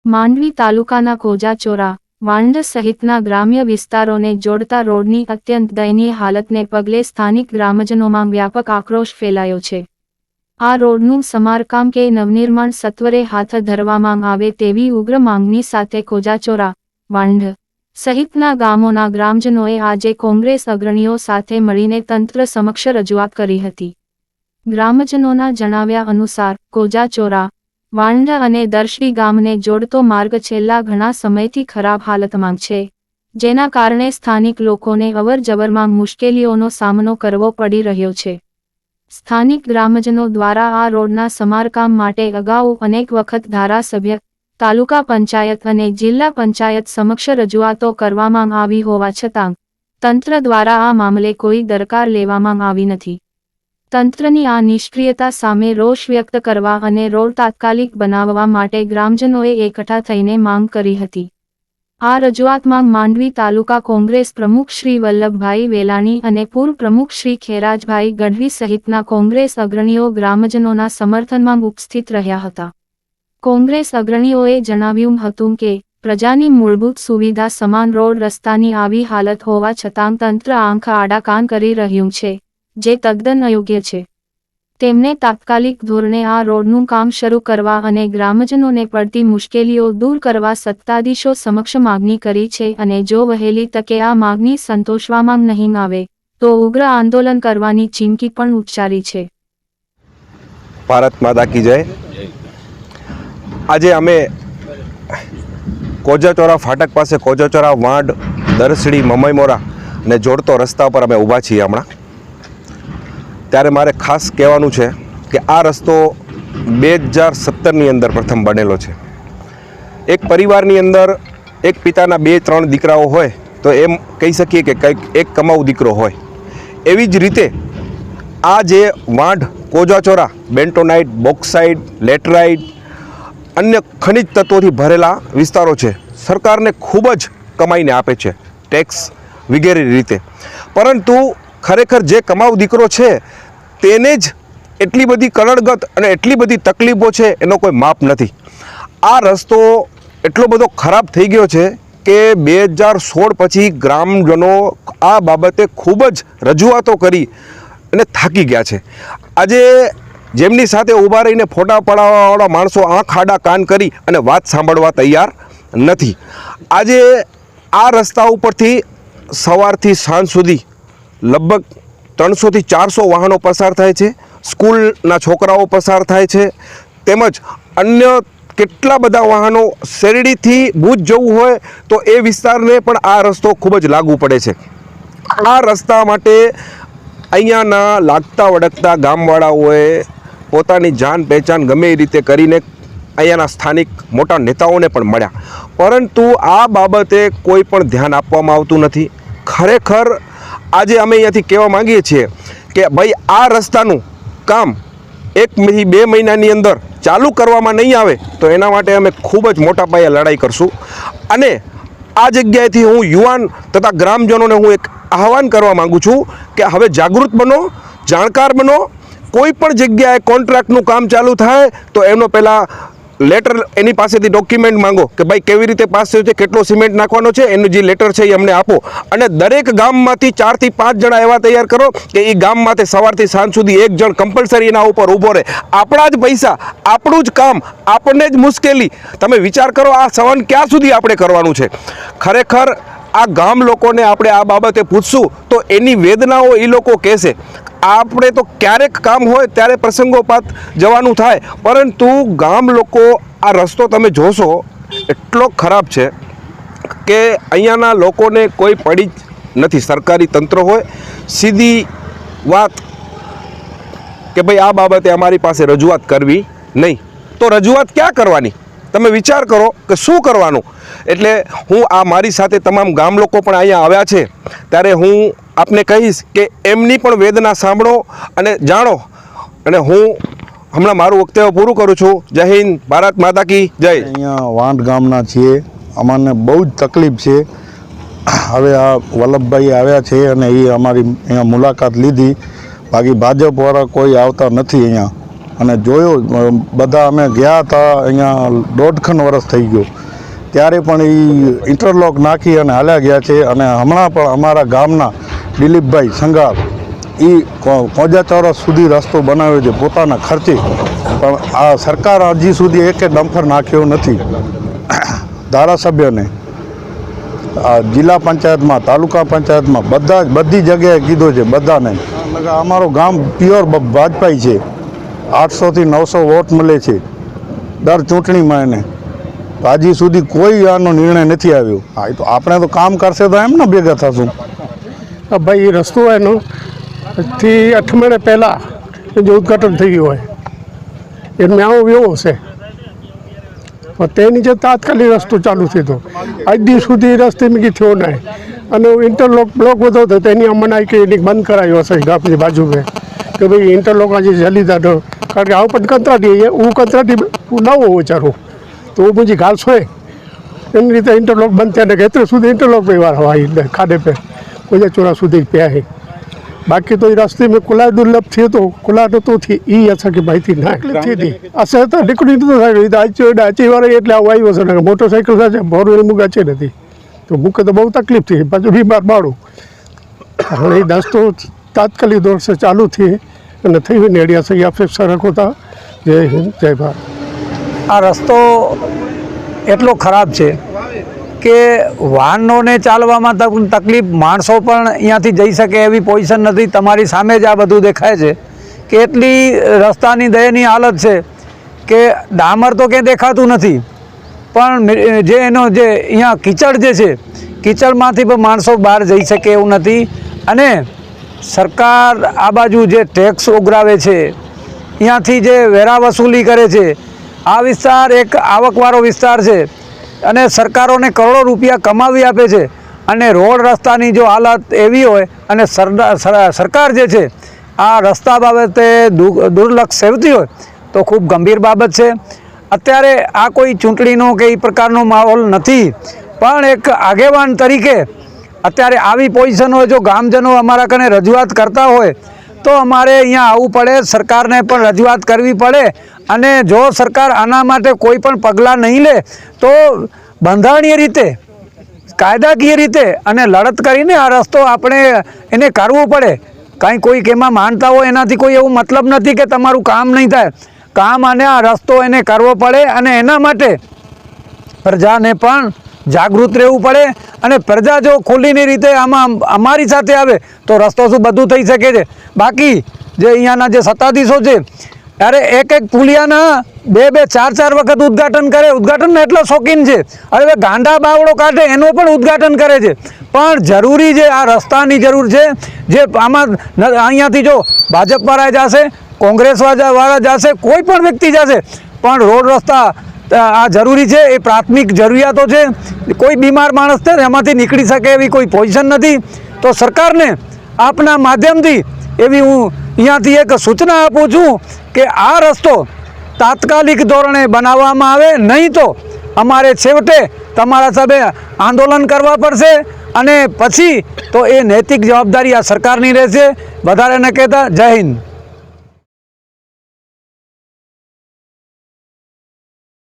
માંડવી તાલુકાના કોજાચોરા, વાંઢ સહિતના ગ્રામ્ય વિસ્તારોને જોડતા રોડની અત્યંત દયનીય હાલતને પગલે સ્થાનિક ગ્રામજનોમાં વ્યાપક આક્રોશ ફેલાયો છે। આ રોડનું સમારકામ કે નવનિર્માણ સત્વરે હાથ ધરવામાં આવે તેવી ઉગ્ર માંગણી સાથે કોજાચોરા, વાંઢ સહિતના ગામોના ગ્રામજનોએ આજે કોંગ્રેસ અગ્રણીઓ સાથે મળીને તંત્ર સમક્ષ રજૂઆત કરી હતી। ગ્રામજનોના જણાવ્યા અનુસાર કોજાચોરા, વાંઢ અને દર્શડી ગામને જોડતો માર્ગ છેલ્લા ઘણા સમયથી ખરાબ હાલતમાં છે, જેના કારણે સ્થાનિક લોકોને અવરજવરમાં મુશ્કેલીઓનો સામનો કરવો પડી રહ્યો છે। સ્થાનિક ગ્રામજનો દ્વારા આ રોડના સમારકામ માટે અગાઉ અનેક વખત ધારાસભ્ય, તાલુકા પંચાયત અને જિલ્લા પંચાયત સમક્ષ રજૂઆતો કરવામાં આવી હોવા છતાં તંત્ર દ્વારા આ મામલે કોઈ દરકાર લેવામાં આવી નથી। તંત્રની આ નિષ્ક્રિયતા સામે રોષ વ્યક્ત કરવા અને રોડ તાત્કાલિક બનાવવા માટે ગ્રામજનોએ એકઠા થઈને માંગ કરી હતી। આ રજૂઆતમાં માંડવી તાલુકા કોંગ્રેસ પ્રમુખ શ્રી વલ્લભભાઈ વેલાણી અને પૂર્વ પ્રમુખ શ્રી ખેરાજભાઈ ગઢવી સહિતના કોંગ્રેસ અગ્રણીઓ ગ્રામજનોના સમર્થનમાં ઉપસ્થિત રહ્યા હતા। કોંગ્રેસ અગ્રણીઓએ જણાવ્યું હતું કે પ્રજાની મૂળભૂત સુવિધા સમાન રોડ રસ્તાની આવી હાલત હોવા છતાં તંત્ર આંખ આડા કાન કરી રહ્યું છે, જે તદ્દન અયોગ્ય છે। તેમને તાત્કાલિક ધોરણે આ રોડનું કામ શરૂ કરવા અને ગ્રામજનોને પડતી મુશ્કેલીઓ દૂર કરવા સત્તાધીશો સમક્ષ માગણી કરી છે અને જો વહેલી તકે આ માગણી સંતોષવામાં નહીં આવે તો ઉગ્ર આંદોલન કરવાની ચીમકી પણ ઉચ્ચારી છે। ભારત માતા કી જય। આજે અમે કોજાચોરા ફાટક પાસે કોજાચોરા, વાંઢ, દરસડી, મમઈમોરા ને જોડતો રસ્તા પર અમે ઊભા છીએ હમણાં। ત્યારે મારે ખાસ કહેવાનું છે કે આ રસ્તો 2017ની અંદર પ્રથમ બનેલો છે। એક પરિવારની અંદર એક પિતાના 2-3 દીકરાઓ હોય તો એમ કહી શકીએ કે કંઈક એક કમાઉ દીકરો હોય। એવી જ રીતે આ જે વાંઢ, કોજાચોરા, બેન્ટોનાઇટ, બોક્સાઇટ, લેટરાઇટ, અન્ય ખનિજ તત્વોથી ભરેલા વિસ્તારો છે। સરકારને ખૂબ જ કમાઈને આપે છે, ટેક્સ વગેરે રીતે, પરંતુ ખરેખર જે કમાઉ દીકરો છે તેને જ એટલી બધી કળણગત અને એટલી બધી તકલીફો છે એનો કોઈ માપ નથી। આ રસ્તો એટલો બધો ખરાબ થઈ ગયો છે કે 2016 પછી ગ્રામજનો આ બાબતે ખૂબ જ રજૂઆતો કરી અને થાકી ગયા છે। આજે જેમની સાથે ઊભા રહીને ફોટા પડાવવાવાળા માણસો આંખ આડા કાન કરી અને વાત સાંભળવા તૈયાર નથી। આજે આ રસ્તા ઉપરથી સવારથી સાંજ સુધી લગભગ 300થી 400 વાહનો પસાર થાય છે, સ્કૂલના છોકરાઓ પસાર થાય છે, તેમજ અન્ય કેટલા બધા વાહનો શેરડીથી ભુજ જવું હોય તો એ વિસ્તારને પણ આ રસ્તો ખૂબ જ લાગુ પડે છે। આ રસ્તા માટે અહીંયાના લાગતા વળગતા ગામવાળાઓએ પોતાની જાન પહેચાન ગમે એ રીતે કરીને અહીંયાના સ્થાનિક મોટા નેતાઓને પણ મળ્યા, પરંતુ આ બાબતે કોઈ પણ ધ્યાન આપવામાં આવતું નથી। ખરેખર આજે અમે અહીંયાથી કહેવા માંગીએ છીએ કે ભાઈ આ રસ્તાનું કામ 1 થી 2 મહિનાની અંદર ચાલુ કરવામાં નહીં આવે તો એના માટે અમે ખૂબ જ મોટા પાયે લડાઈ કરશું। અને આ જગ્યાએથી હું યુવાન તથા ગ્રામજનોને હું એક આહવાન કરવા માગું છું કે હવે જાગૃત બનો, જાણકાર બનો। કોઈ પણ જગ્યાએ કોન્ટ્રાક્ટનું કામ ચાલુ થાય તો એનો પહેલાં લેટર એની પાસેથી ડોક્યુમેન્ટ માંગો કે ભાઈ કેવી રીતે પાસ થયું છે, કેટલો સિમેન્ટ નાખવાનો છે, એનું જે લેટર છે એ અમને આપો। અને દરેક ગામમાંથી 4 થી 5 જણા એવા તૈયાર કરો કે એ ગામમાંથી સવારથી સાંજ સુધી એક જણ કમ્પલસરી એના ઉપર ઊભો રહે। આપણા જ પૈસા, આપણું જ કામ, આપણને જ મુશ્કેલી। તમે વિચાર કરો આ સહન ક્યાં સુધી આપણે કરવાનું છે? ખરેખર આ ગામ લોકોને આપણે આ બાબતે પૂછશું તો એની વેદનાઓ એ લોકો કહેશે। આપણે તો ક્યારેક કામ હોય ત્યારે પ્રસંગોપાત જવાનું થાય, પરંતુ ગામ લોકો આ રસ્તો તમે જોશો એટલો ખરાબ છે કે અહીંયાના લોકોને કોઈ પડી જ નથી। સરકારી તંત્ર હોય સીધી વાત કે ભાઈ આ બાબતે અમારી પાસે રજૂઆત કરવી નહીં, તો રજૂઆત ક્યાં કરવાની? તમે વિચાર કરો કે શું કરવાનું? એટલે હું આ મારી સાથે તમામ ગામ લોકો પણ અહીંયા આવ્યા છે ત્યારે હું આપને કહીશ કે એમની પણ વેદના સાંભળો અને જાણો। અને હું હમણાં મારું વક્તવ્ય પૂરું કરું છું। જય હિન્દ, ભારત માતા કી જય। અહીંયા વાંઢ ગામના છીએ, અમને બહુ જ તકલીફ છે। હવે આ વલ્લભભાઈ આવ્યા છે અને એ અમારી અહીંયા મુલાકાત લીધી, બાકી ભાજપવાળા કોઈ આવતા નથી અહીંયા। અને જોયો બધા અમે ગયા હતા અહીંયા 1.5 વર્ષ થઈ ગયો ત્યારે પણ એ ઇન્ટરલોક નાખી અને હાલ્યા ગયા છે. અને હમણાં પણ અમારા ગામના દિલીપભાઈ સંઘાર એ કોજા ચોરસ સુધી રસ્તો બનાવ્યો છે પોતાના ખર્ચે, પણ આ સરકાર હજી સુધી એકે ડમ્ફર નાખ્યો નથી. ધારાસભ્યને જિલ્લા પંચાયતમાં, તાલુકા પંચાયતમાં બધી જગ્યાએ કીધો છે બધાને. અમારું ગામ પ્યોર ભાજપાઈ છે. 800 થી 900 વોટ મળે છે દર ચૂંટણીમાં એને. હજી સુધી કોઈ આનો નિર્ણય નથી આવ્યો. હા, તો આપણે તો કામ કરશે તો એમ ને ભેગા થશું. ભાઈ એ રસ્તો એનો થી 8 મહિના પહેલાં જે ઉદ્ઘાટન થઈ ગયું હોય એનો આવો એવો હશે, પણ તેની જે તાત્કાલિક રસ્તો ચાલુ થયો આજ દિવસ સુધી રસ્તે મેં થયો નહીં. અને ઇન્ટરલોક બ્લોક બધો હતો તેની અમને કે એને બંધ કરાયો હશે ગામની બાજુ મેં કે ભાઈ ઇન્ટરલોક આજે જલી દાડો, કારણ કે આવું પણ કંત્રાટી હું કંત્રાટી નવો વિચારું તો હું પછી ઘાલશો એની રીતે ઇન્ટરલોક બંધ થયા ને કે અત્યારે સુધી ઇન્ટરલોક વ્યવહાર હોય ખાડે પે કોજા ચોરા સુધી પ્યા છે. બાકી તો એ રસ્તે મેં ખુલ્લા દુર્લભ થયો તો ખુલ્લા નહોતો થી એ અસાંखे માહિતી ના થઈ હતી. અસાं તો નીકળી નતો થાય અચી વાળો એટલે આવું આવ્યો છે ને મોટરસાઇકલ સાથે ફોર વ્હીલ મૂક અચે નથી તો મૂકે તો બહુ તકલીફ થઈ. પાછું બીમાર બાળું હવે એ દસ્તો તાત્કાલિક દોર से ચાલુ થઈ અને થઈ હોય ને અડિયા સહી અપેક્ષા રાખો તા. જય હિન્દ, જય ભારત. આ રસ્તો એટલો ખરાબ છે કે વાહનોને ચાલવામાં તકલીફ, માણસો પણ અહીંયાથી જઈ શકે એવી પોઝિશન નથી. તમારી સામે જ આ બધું દેખાય છે કે એટલી રસ્તાની દયનીય હાલત છે કે ડામર તો ક્યાંય દેખાતું નથી, પણ જે એનો જે અહીંયા કીચડ જે છે કીચડમાંથી પણ માણસો બહાર જઈ શકે એવું નથી. અને સરકાર આ બાજુ જે ટેક્સ ઉઘરાવે છે, અહીંયાથી જે વેરા વસૂલી કરે છે, આ વિસ્તાર એક આવકવાળો વિસ્તાર છે અને સરકારોને કરોડો રૂપિયા કમાવી આપે છે. અને રોડ રસ્તાની જો હાલત એવી હોય અને સરકાર જે છે આ રસ્તા બાબતે દુર્લક્ષ સેવતી હોય તો ખૂબ ગંભીર બાબત છે. અત્યારે આ કોઈ ચૂંટણીનો કે એ પ્રકારનો માહોલ નથી, પણ એક આગેવાન તરીકે અત્યારે આવી પોઝિશન હોય, જો ગામજનો અમારા કને રજૂઆત કરતા હોય તો અમારે અહીંયા આવવું પડે, સરકારને પણ રજૂઆત કરવી પડે. અને જો સરકાર આના માટે કોઈ પણ પગલાં નહીં લે તો બંધારણીય રીતે, કાયદાકીય રીતે અને લડત કરીને આ રસ્તો આપણે એને કરવું પડે. કાંઈ કોઈક એમાં માનતા હોય એનાથી કોઈ એવું મતલબ નથી કે તમારું કામ નહીં થાય. કામ અને આ રસ્તો એને કરવો પડે અને એના માટે પ્રજાને પણ જાગૃત રહેવું પડે. અને પ્રજા જો ખુલ્લીની રીતે આમાં અમારી સાથે આવે તો રસ્તો શું બધું થઈ શકે છે. બાકી જે અહીંયાના જે સત્તાધીશો છે ત્યારે એક પુલિયાના 2-4 વખત ઉદ્ઘાટન કરે, ઉદ્ઘાટનના એટલા શોખીન છે. હવે ગાંડા બાવડો કાઢે એનું પણ ઉદ્ઘાટન કરે છે, પણ જરૂરી છે આ રસ્તાની જરૂર છે. જે આમાં અહીંયાથી જો ભાજપવાળા જશે, કોંગ્રેસવાળા જશે, કોઈ પણ વ્યક્તિ જશે, પણ રોડ રસ્તા આ જરૂરી છે. એ પ્રાથમિક જરૂરિયાતો છે. કોઈ બીમાર માણસ છે એમાંથી નીકળી શકે એવી કોઈ પોઝિશન નથી. તો સરકારને આપના માધ્યમથી એવી હું અહીંયાથી એક સૂચના આપું છું કે આ રસ્તો તાત્કાલિક ધોરણે બનાવવામાં આવે, નહીં તો અમારે છેવટે તમારા સામે આંદોલન કરવા પડશે. અને પછી તો એ નૈતિક જવાબદારી આ સરકારની રહેશે. વધારે ન કહેતા, જય હિન્દ.